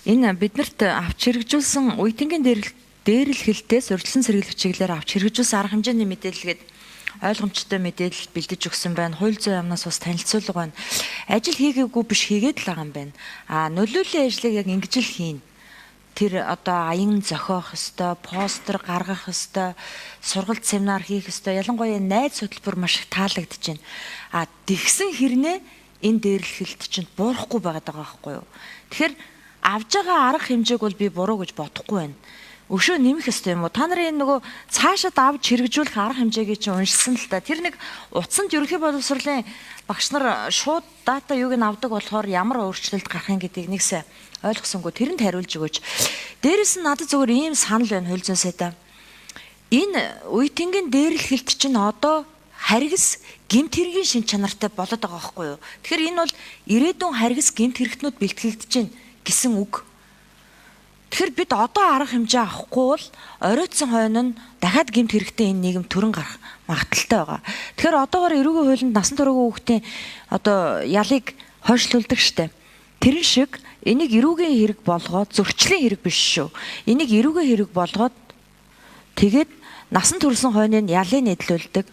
Энэ биднэрт авч хэрэгжүүлсэн үеийнгийн дээрлэлтээс урьдчилан сэргийлэх чиглэлээр авч хэрэгжүүлсэн арга хэмжээний мэдээлэлгээд ойлгомжтой мэдээлэл бэлдэж өгсөн байна. Хууль зүйн яамнаас бас танилцуулга байна. Ажил хийгээгүй биш хийгээд л байгаа юм байна. Нөлөөллийн ажлыг яг ингэж л хийн. Тэр одоо аян зохиох ёстой, постэр гаргах ёстой, сургалт семинар хийх ёстой. Ялангуяа найз хөтөлбөр маш их таалагдж байна. Тэгсэн хэрнээ энэ дээрлэлт чинь буурахгүй байгаад байгаа байхгүй юу? Тэгэхээр авж байгаа арга хэмжээг бол би буруу гэж бодохгүй байна. Өшөө нэмэх ёстой юм уу? Та нарын нөгөө цаашаад авч хэрэгжүүлэх арга хэмжээгээ чинь уншсан л та. Тэр нэг утсанд ерөнхий боловсролын багш нар шууд дата юуг нь авдаг болохоор ямар өөрчлөлт гарахын гэдгийг нэгсээ ойлгосонгүй. Тэрэнд хариулж өгөөч. Дээрээс нь надад зөвхөн ийм санал байна хууль зүйн сайдаа. Энэ үеийнгийн дээрлэлт чинь одоо харгас гэмт хэргийн шин чанартай болоод байгаа байхгүй юу? Тэгэхээр энэ бол ирээдүйн харгас гэмт хэрэгтнүүд бэлтгэлдэж байна гэсэн үг. Тэгэхээр бид одоо арга хэмжээ авахгүй бол оройтсон хойно нь дахиад гэмт хэрэгтэй энэ нийгэм төрөн гарах магадaltaй байгаа. Тэгэхээр одоогоор эрүүгийн хуулинд насан туршаагүй хүүхдийн одоо ялыг хойшлуулдаг штеп. Тэрэн шиг энийг эрүүгийн хэрэг болгоод зөрчлийн хэрэг биш шүү. Энийг эрүүгийн хэрэг болгоод тэгээд насан туршсан хойныг ялыг нэдлүүлдэг.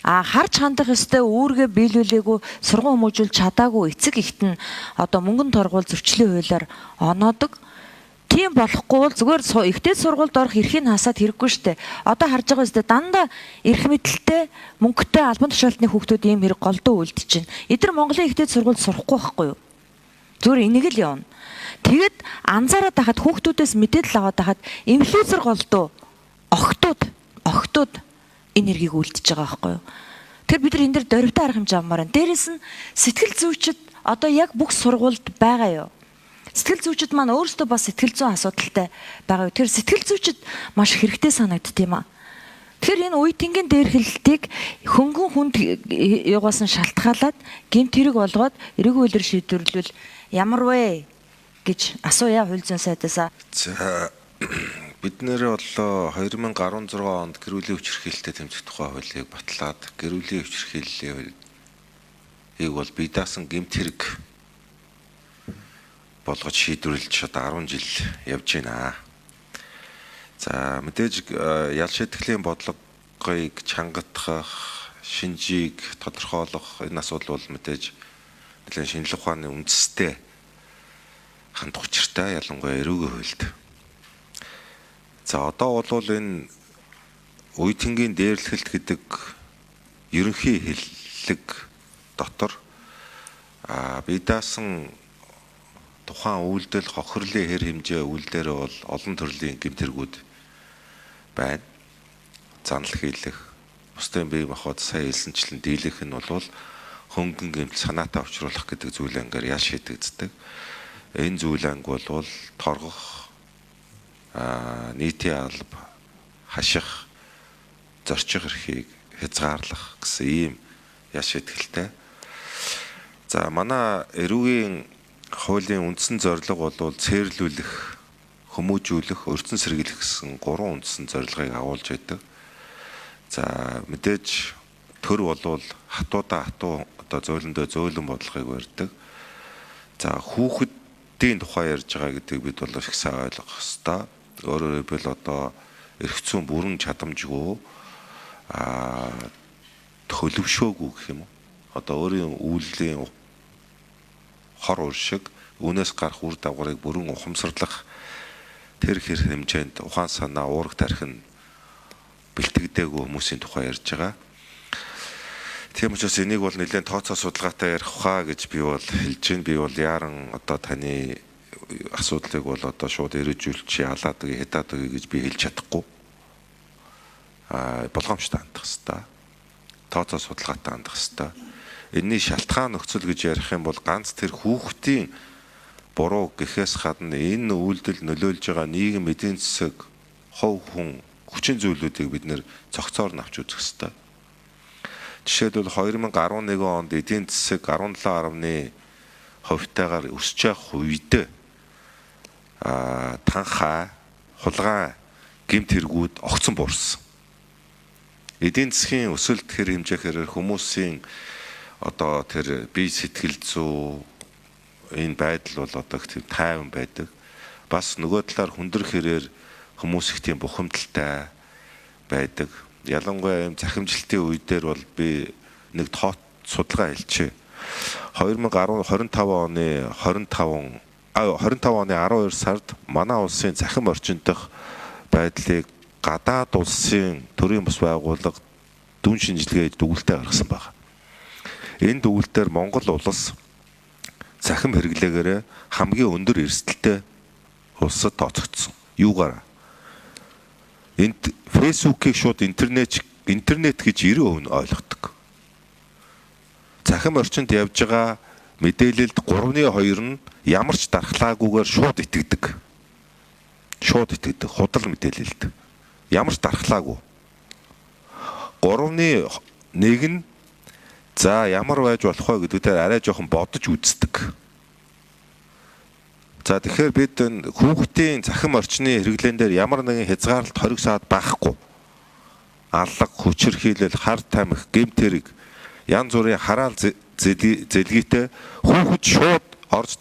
Харж хандах ёстой үүргээ биелүүлээгүй сургууль хүмүүжүүл чадаагүй эцэг ихт нь одоо мөнгөн торгуул зөрчлийн хуулиар оноодог. Тийм болохгүй бол зүгээр ихтэй сургуульд орох эрхийг хасаад хэрэггүй штэ. Одоо харж байгаа үстэй дандаа эрх мэдэлтэй мөнгөтэй албан тушаалтны хүүхдүүд ийм хэрэг голдуу үлдэж байна. Эдгээр Монголын ихтэй сургуульд сурахгүй байхгүй юу? Зүгээр энийг л явна. Тэгэд анзаараад хахад хүүхдүүдээс мэдээлэл аваад хахад инфлюенсер голдуу охтууд энэ хэргийг үлдэж байгаа байхгүй юу? Тэр бид нар энэ дэр дөрвтэй арга хэмжээ авмаар байна. Дээрээс нь сэтгэл зүйчид одоо яг бүх сургуульд байгаа юу? Сэтгэл зүйчид маань өөрсдөө бас сэтгэл зүйн асуудалтай байгаа. Тэр сэтгэл зүйчид маш хэрэгтэй санагдд юм аа. Тэгэхээр энэ үеийнгийн дээрлэлтийг хөнгөн хүнд югаас нь шалтгаалаад гэмт хэрэг болгоод эрэг хуулиар шийдвэрлвэл ямар вэ гэж асууя хууль зүйн сайдаас. За бид нэр боллоо 2016 онд гэр бүлийн хүчирхийлэлтэй тэмцэх тухай хуулийг батлаад гэр бүлийн хүчирхийллийг бол бие даасан гэмт хэрэг болгож шийдвэрлэж одоо 10 жил явж байна. За мэдээж ял шийтгэлийн бодлогыг чангатгах, шинжийг тодорхойлох энэ асуудал бол мэдээж нэлээд шинжлэх ухааны үндэстэй хандах учиртай ялангуяа эрүүгийн хуульд. За одоо бол энэ үеийнгийн дээрлэлт гэдэг ерөнхий хэллэг дотор бие даасан тухайн үйлдэл хохирлын хэр хэмжээ үйлдэлээр бол олон төрлийн гэмт хэрэгүүд байна. Занал хийлэх, бусдын бие махбод сая хэлсэнчлэн дийлэх нь бол хөнгөн гэмт санаатаа учруулах гэдэг зүйл ангаар яа шийдэгддэг. Энэ зүйл анги бол торгох, нийтийн алба, хаших, зорчих эрхийг хязгаарлах гэсэн ийм яа шийдгэлтэй. За манай эрүүгийн хуулийн үндсэн зорилго бол цээрлүүлэх, хүмүүжүүлэх, өрцөн сэргийлэх гэсэн гурван үндсэн зорилгыг агуулж байдаг. За мэдээж төр бол хатуудаа хатуу одоо зөөлөндөө зөөлөн бодлогыг барьдаг. За хүүхэдийн тухай ярьж байгаа гэдгийг бид бол их сайн ойлгох ёстой. Өөрөөр хэлбэл одоо эрх зүйн бүрэн чадамжгүй төлөвшөөгүй гэх юм уу? Одоо өөрийн үйлдлийн хор уршиг үүнээс гарах үр дагаврыг бүрэн ухамсарлах тэр хэр хэмжээнд ухаан санаа уурах тархин бэлтгэдэггүй хүмүүсийн тухай ярьж байгаа. Тийм учраас энийг бол нэлээд тооцоо судалгаатай ярих хаа гэж би бол хэлж байна. Би бол яаран одоо таны асуудлыг бол одоо шууд эрүүжүүлчих ялаад өгье хятаад өгье гэж би хэлж чадахгүй. Болгоомжтой хандах хэвээр. Тооцоо судалгаатай хандах хэвээр. Энэний шалтгаан нөхцөл гэж ярих юм бол ганц тэр хүүхдийн буруу гэхээс гадна энэ үйлдэл нөлөөлж байгаа нийгэм эдийн засаг, хувь хүн, хүчин зүйлүүдийг бид нэр цогцоор нь авч үзэх ёстой. Жишээлбэл 2011 онд эдийн засаг 17.%-тайгаар өсөж явах үед танхаа, хулгай, гэмт хэрэгүүд огцон буурсан. Эдийн засгийн өсөлт хэр хэмжээхээр хүмүүсийн одоо тэр бие сэтгэл зүй энэ байдал бол одоо тийм тайван байдаг. бас нөгөө талаар хүндэр хэрээр хүмүүс их тийм бухимдалтай байдаг. Ялангуяа юм захимжилтын үе дээр бол би нэг тоот судалгаа хэлчихэ. 2025 оны 12 сард манай улсын захим орчин дах байдлыг гадаад улсын төрийн бас байгууллага дүн шинжилгээ дүгнэлтээ гаргасан байна. Энэ дүгнэлтээр Монгол улс захим хэрэглээгээрээ хамгийн өндөр эрсдэлтэй улсад тооцогдсон. Юугаар? Энд Facebook-ийг шууд интернет гэж 90% ойлгодог. Захим орчинд явж байгаа мэдээлэлд 3/2 нь ямар ч дархлаагүйгээр шууд итгэдэг. Худал мэдээлэлд. Ямар ч дархлаагүй. 3/1 нь за ямар байж болох вэ гэдэг дээр арай жоохон бодож үздэг. За тэгэхээр бид хүүхдийн захим орчны хэрэглэн дээр ямар нэгэн хязгаарлалт хориг саад байхгүй. Аллах, хүчирхийлэл, хар тамхи, гэмт хэрэг, янз бүрийн хараал зэлгийтэй хүүхэд шууд орж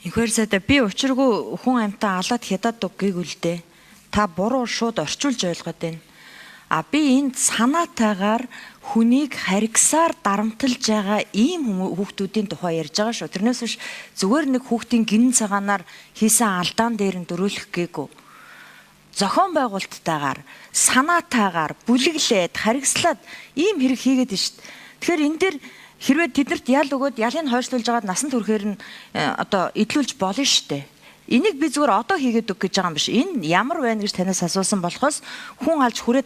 Инхээр сайда би учиргүй хүн амьтаа алаад хядаад үгийг үлдээ. Та буруу шууд орчуулж ойлгоод байна. А би энд санаатайгаар хүнийг харгасаар дарамтлж байгаа ийм хүүхдүүдийн тухай ярьж байгаа шүү. Тэрнээс биш зүгээр нэг хүүхдийн гинэн цагаанаар хийсэн алдаан дээр нь дөрөөлөх гээгүй. Зохион байгуулалттайгаар, санаатайгаар бүлэглээд, харгислаад ийм хэрэг хийгээд байна шүү. Тэгэхээр энэ дээр хэрвээ тэднэрт ял өгөөд ялыг хойшлуулж байгаад насан туршээр нь одоо идлүүлж болно шүү дээ. Энийг би зүгээр одоо хийгээд өг гэж байгаа юм биш. Энэ ямар байна гэж танаас асуусан болохоос хүн алж хүрээ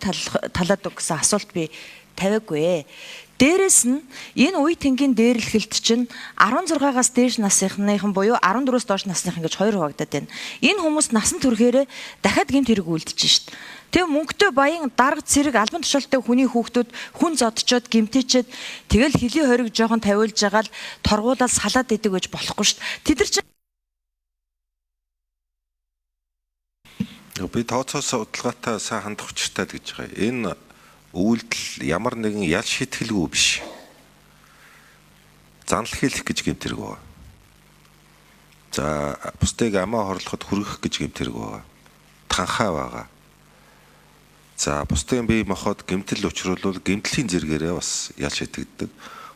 талаад өг гэсэн асуулт би тавиагүй. Дээрэс нь энэ үе тэнгийн дээрлэхэлт чинь 16-аас дээш насныхан буюу 14-өөс доош насныхан гэж хоёр хуваагдаад байна. Энэ хүмүүс насан туршээрээ дахиад гэмт хэрэг үлдчихэж шít. Тэгээ мөнгөтэй баян дарга цэрэг албан тушаалтай хүний хүүхдүүд хүн зодчоод гэмтээчээд тэгэл хилийн хориг жоохон тавиулж байгаа л торгуулаад салаад идэг гэж болохгүй шít. Тэд нар чинь би тооцоос судалгаатай сайн хандах учиртай гэж байгаа. Энэ үйлдэл ямар нэгэн ял шийтгэлгүй биш. Занл хийх гэж гэмт хэрэг байна. За бусдыг амаа хорлоход хүргэх гэж гэмт хэрэг байна. Танхаа байгаа. За бусдын бие махбод гэмтэл учруулвал гэмтлийн зэрэгээрээ бас ял шийтгддэг.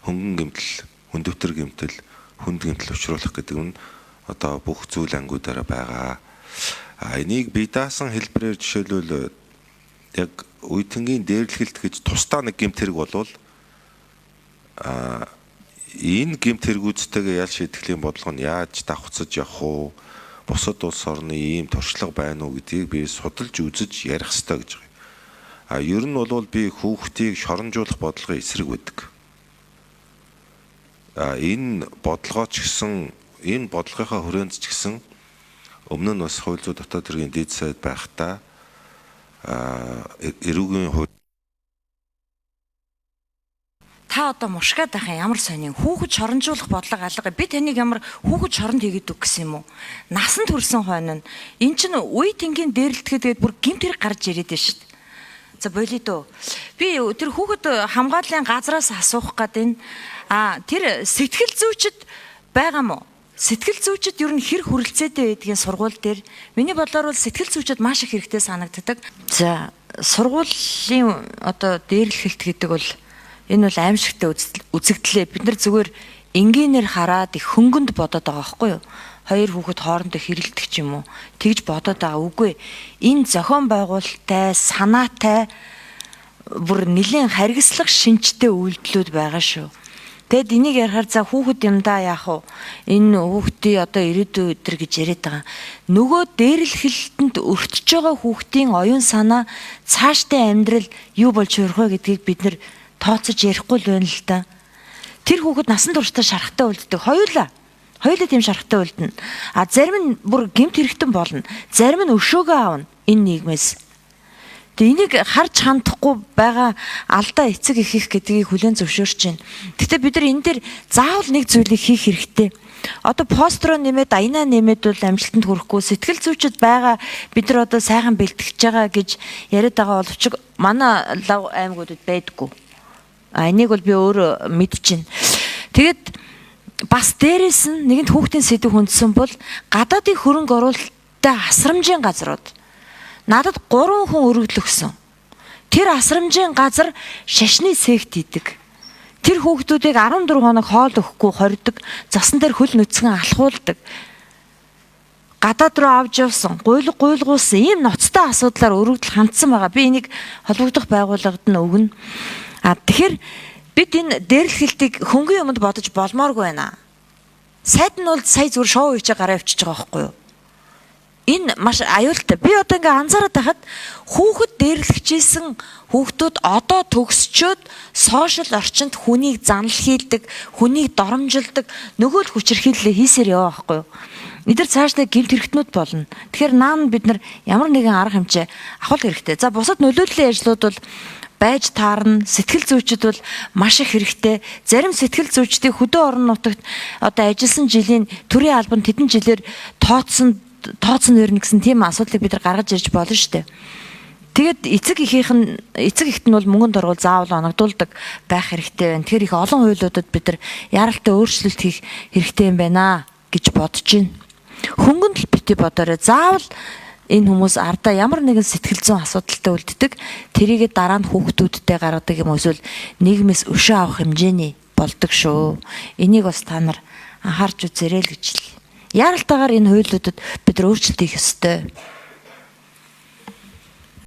Хөнгөн гэмтэл, хүндөвтөр гэмтэл, хүнд гэмтэл учруулах гэдэг нь одоо бүх зүйл ангиудаараа байгаа. Энийг бие даасан хэлбэрээр жишээлбэл яг үе тэнгийн дээрлэхэлт гэж тусдаа нэг гэмт хэрэг болвол энэ гэмт хэрэгүүдтэйгээ ял шийтгэлийн бодлого нь яаж давхцаж явах уу, бусад улс орны ийм туршлага байна уу гэдгийг би судалж үзэж ярих хэрэгтэй гэж байгаа. Ер нь бол би хүүхдийг шоронжуулах бодлогын эсрэг байдаг. Энэ бодлогоо ч гэсэн энэ бодлогынхаа хүрээнд ч гэсэн өмнө нь бас хууль зүйн дотоод хэргийн дээд сайд байхдаа эрүүгийн хууль та одоо мушгаад байх ямар сонин хүүхэд шоронжуулах бодлого алга. Би таныг ямар хүүхэд шоронд хийгээд үг гэсэн юм уу? Насан турсан хойно эн чинь үе тэнгийн дээрлэлтэхэд бүр гэмт хэрэг гарч ирээд байна шүү дээ. За болидоо. Би тэр хүүхэд хамгааллын газраас асуух гэдэг энэ тэр сэтгэл зүйчд байгаа мó? Сэтгэл зүйчд ер нь хэр хүрэлцээтэй байдгийн сургууль дээр миний бодлоор бол сэтгэл зүйчд маш их хэрэгтэй санагддаг. За сургуулийн одоо дээрлэхэлт гэдэг бол энэ бол аимшигтай үзэгдлээ. Бид нар зүгээр энгийнээр хараад их хөнгөнд бодоод байгаа байхгүй юу? Хоёр хүүхэд хоорондоо хэрэлдэх ч юм уу? Тэгж бодоод байгаа үгүй. Энэ зохион байгуулалттай, санаатай бүр нэлээд харгислах шинжтэй үйлдэлүүд байгаа шүү. Тэгэд энийг ярихаар за хүүхэд юм да яах вэ? Энэ хүүхдийн одоо ирээдүйн өдр гэж яриад байгаа. Нөгөө дээрлэхэлтэнд өртөж байгаа хүүхдийн оюун санаа цаашдаа амьдрал юу болж хүрэх вэ гэдгийг бид нэр тооцож ярихгүй л байна л да. Тэр хүүхэд насан туршдаа шарахтай үлддэг. Хоёулаа тийм шарахтай үлдэнэ. Зарим нь бүр гэмт хэрэгтэн болно. Зарим нь өшөөгөө аавна энэ нийгмээс. Энийг харж хандахгүй байгаа алдаа эцэг их гэдгийг хүлээн зөвшөөрч байна. Гэхдээ бид нар энэ дээр заавал нэг зүйлийг хийх хэрэгтэй. Одоо постро нэмээд аянаа нэмээд бол амжилтанд хүрэхгүй сэтгэл зүйчд байгаа бид нар одоо сайхан бэлтгэж байгаа гэж яриад байгаа боловч манай лав аймагуудад байдаггүй. Энийг бол би өөрөө мэдчихэв. Тэгээд бас дээрээс нь нэгэнт хүүхдийн сэдв хүндсэн бол гадаадын хөрөнгө оруулалттай асрамжийн газрууд. Надад 3 хүн өргөдөл өгсөн. Тэр асрамжийн газар шашны сект хийдэг. Тэр хүүхдүүдийг 14 хоног хоол өгөхгүй хордог, засан дээр хөл нүцгэн алхуулдаг. Гадаад руу авч явсан, гуйлгуулсан ийм ноцтой асуудлаар өргөдөл хандсан байгаа. Би энийг холбогдох байгууллагад нь өгнө. Тэгэхээр бид энэ дээрлэхэлтийг хөнгөн юмд бодож болмооргүй байна. Сайд нь бол сая зүгээр шоу хийчих гараа авчиж байгаа байхгүй юу? Энэ маш аюултай. Би одоо ингээ анзаараад байхад хүүхэд дээрлэгчээсэн хүүхдүүд одоо төгсчөөд сошиал орчинд хүнийг занал хийдэг, хүнийг доромжилдаг, нөгөө л хүчирхийллээ хийсээр яваа байхгүй юу? Эдгээр цаашдаа гэмт хэрэгтнүүд болно. Тэгэхээр наан бид нар ямар нэгэн арга хэмжээ авах хэрэгтэй. За бусад нөлөөллийн ажлууд бол байж таарна. Сэтгэл зүйчид бол маш их хэрэгтэй. Зарим сэтгэл зүйчдийн хөдөө орон нутагт одоо ажилласан жилийн төрийн албанд хэдэн жилээр тооцсон өрнө гэсэн тийм асуудлыг бид нар гаргаж ирж болно шүү дээ. Тэгэд эцэг эхт нь бол мөнгөнд орвол заавал оногдуулдаг байх хэрэгтэй байна. Тэгэхээр их олон хуйлуудад бид нар яралтай өөрчлөлт хийх хэрэгтэй юм байна гэж бодож байна. Хөнгөнд л бити бодорой. Заавал энэ хүмүүс ардаа ямар нэгэн сэтгэл зүйн асуудалтай үлддэг. Тэрийгээ дараа нь хүүхдүүдтэй гаргадаг юм эсвэл нийгмээс өшөө авах хэмжээний болдог шүү. Энийг бас та нар анхаарч үзээрэй л гэж л. Яралтайгаар энэ хуйлуудад бид нар өөрчлөлт хийх ёстой.